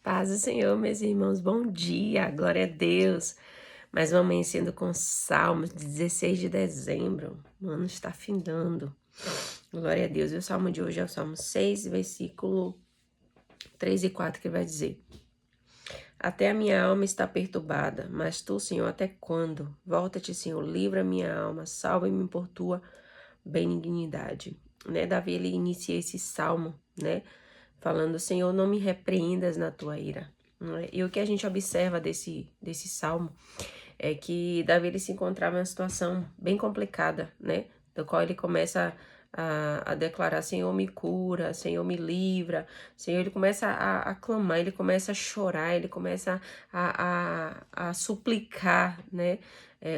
Paz do Senhor, meus irmãos, bom dia, glória a Deus. Mais uma amanhecendo com Salmos, 16 de dezembro, o ano está findando. Glória a Deus. E o salmo de hoje é o Salmo 6, versículo 3 e 4, que vai dizer: Até a minha alma está perturbada, mas tu, Senhor, até quando? Volta-te, Senhor, livra a minha alma, salva-me por tua benignidade. Davi, ele inicia esse salmo, falando: Senhor, não me repreendas na tua ira. E o que a gente observa desse salmo é que Davi, ele se encontrava em uma situação bem complicada, do qual ele começa a declarar: Senhor, me cura, Senhor, me livra. Senhor, ele começa a clamar, ele começa a chorar, ele começa a suplicar,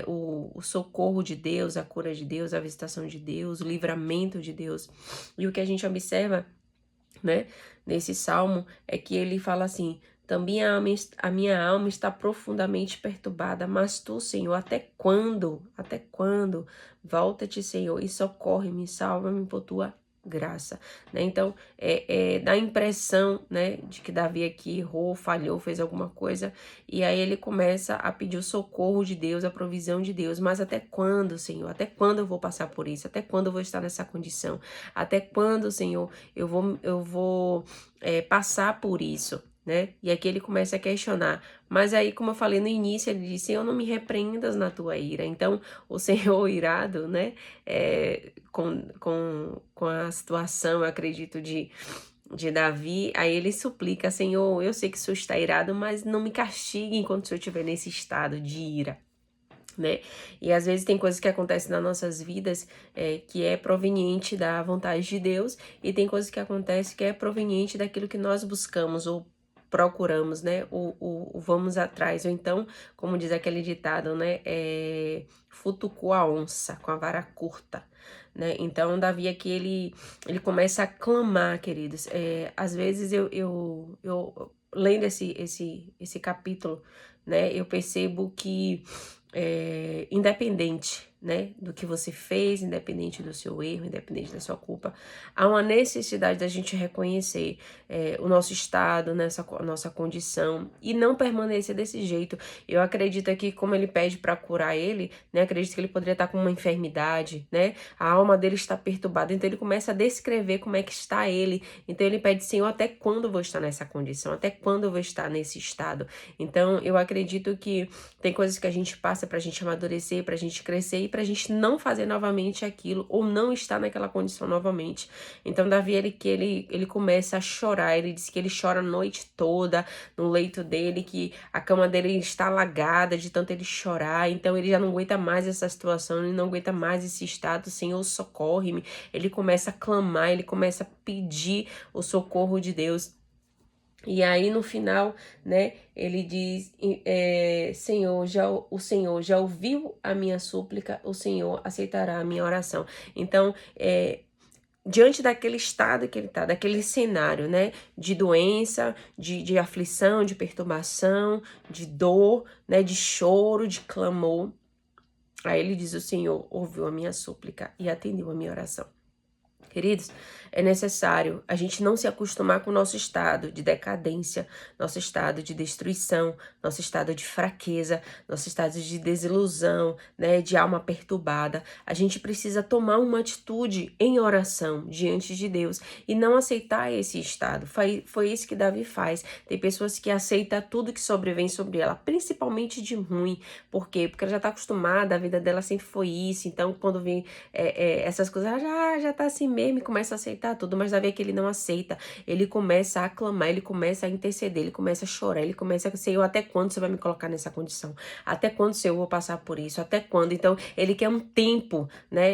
o socorro de Deus, a cura de Deus, a visitação de Deus, o livramento de Deus. E o que a gente observa, nesse salmo, é que ele fala assim: também a minha alma está profundamente perturbada, mas tu, Senhor, até quando? Até quando? Volta-te, Senhor, e socorre-me, salva-me por tua graça, Então, dá a impressão, de que Davi aqui errou, falhou, fez alguma coisa, e aí ele começa a pedir o socorro de Deus, a provisão de Deus. Mas até quando, Senhor? Até quando eu vou passar por isso? Até quando eu vou estar nessa condição? Até quando, Senhor, eu vou passar por isso, E aqui ele começa a questionar. Mas aí, como eu falei no início, ele disse: Senhor, não me repreendas na tua ira. Então, o Senhor irado, com a situação, eu acredito, de Davi, aí ele suplica: Senhor, eu sei que o Senhor está irado, mas não me castigue enquanto o Senhor estiver nesse estado de ira. E às vezes tem coisas que acontecem nas nossas vidas que é proveniente da vontade de Deus, e tem coisas que acontecem que é proveniente daquilo que nós buscamos ou procuramos, ou vamos atrás, ou então, como diz aquele ditado, futucou a onça com a vara curta, Então, Davi aqui, ele começa a clamar, queridos. Às vezes eu lendo esse capítulo, eu percebo que independente, do que você fez, independente do seu erro, independente da sua culpa, há uma necessidade da gente reconhecer o nosso estado, a nossa condição, e não permanecer desse jeito. Eu acredito que, como ele pede para curar ele, acredito que ele poderia estar com uma enfermidade, a alma dele está perturbada, então ele começa a descrever como é que está ele. Então ele pede: Senhor, até quando eu vou estar nessa condição? Até quando eu vou estar nesse estado? Então eu acredito que tem coisas que a gente passa pra gente amadurecer, pra gente crescer e pra gente não fazer novamente aquilo, ou não estar naquela condição novamente. Então Davi, ele começa a chorar. Ele diz que ele chora a noite toda no leito dele, que a cama dele está alagada de tanto ele chorar. Então ele já não aguenta mais essa situação, ele não aguenta mais esse estado. Senhor, socorre-me. Ele começa a clamar, ele começa a pedir o socorro de Deus. E aí no final, ele diz: o Senhor já ouviu a minha súplica, o Senhor aceitará a minha oração. Então, diante daquele estado que ele está, daquele cenário, de doença, de aflição, de perturbação, de dor, de choro, de clamor, aí ele diz: o Senhor ouviu a minha súplica e atendeu a minha oração. Queridos, é necessário a gente não se acostumar com o nosso estado de decadência, nosso estado de destruição, nosso estado de fraqueza, nosso estado de desilusão, de alma perturbada. A gente precisa tomar uma atitude em oração diante de Deus e não aceitar esse estado. Foi isso que Davi faz. Tem pessoas que aceitam tudo que sobrevém sobre ela, principalmente de ruim. Por quê? Porque ela já está acostumada, a vida dela sempre foi isso. Então, quando vem essas coisas, ela já tá assim mesmo, e começa a aceitar tudo. Mas Davi é que ele não aceita. Ele começa a aclamar, ele começa a interceder, ele começa a chorar, ele começa a: Senhor, até quando você vai me colocar nessa condição? Até quando, Senhor, eu vou passar por isso? Até quando? Então, ele quer um tempo,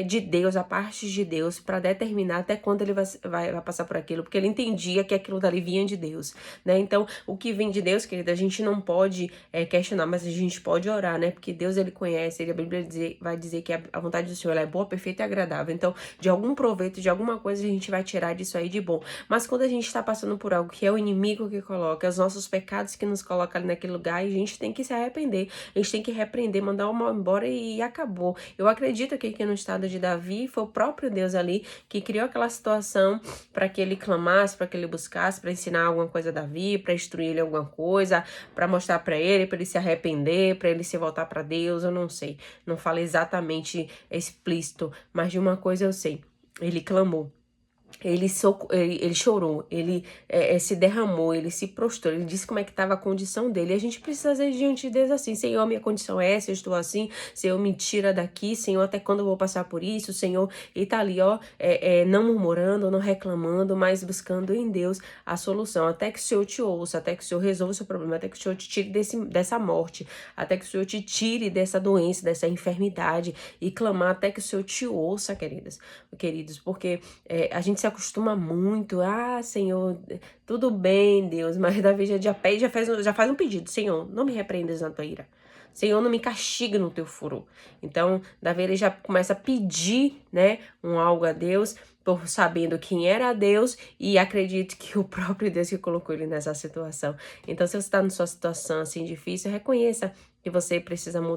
de Deus, a parte de Deus, para determinar até quando ele vai passar por aquilo, porque ele entendia que aquilo dali vinha de Deus, Então, o que vem de Deus, querida, a gente não pode questionar, mas a gente pode orar, Porque Deus, ele conhece, a Bíblia vai dizer que a vontade do Senhor ela é boa, perfeita e agradável. Então, de algum proveito, de algum alguma coisa a gente vai tirar disso aí de bom. Mas quando a gente está passando por algo que é o inimigo que coloca, os nossos pecados que nos colocam ali naquele lugar, a gente tem que se arrepender, a gente tem que repreender, mandar o mal embora e acabou. Eu acredito que aqui no estado de Davi foi o próprio Deus ali que criou aquela situação para que ele clamasse, para que ele buscasse, para ensinar alguma coisa a Davi, para instruir ele alguma coisa, para mostrar para ele se arrepender, para ele se voltar para Deus, eu não sei. Não fala exatamente explícito, mas de uma coisa eu sei. Ele clamou. Ele chorou, ele se derramou, ele se prostrou, ele disse como é que estava a condição dele. E a gente precisa fazer diante de Deus assim: Senhor, minha condição é essa, eu estou assim, Senhor, me tira daqui, Senhor, até quando eu vou passar por isso, Senhor? E tá ali, ó, não murmurando, não reclamando, mas buscando em Deus a solução, até que o Senhor te ouça, até que o Senhor resolva o seu problema, até que o Senhor te tire dessa morte, até que o Senhor te tire dessa doença, dessa enfermidade, e clamar até que o Senhor te ouça, queridos, porque a gente se acostuma muito, Senhor, tudo bem, Deus, mas Davi já pede, já faz um pedido: Senhor, não me repreendas na tua ira, Senhor, não me castiga no teu furor. Então, Davi ele já começa a pedir, né, algo a Deus, por sabendo quem era Deus, e acredito que o próprio Deus que colocou ele nessa situação. Então, se você está na sua situação assim difícil, reconheça que você precisa mudar.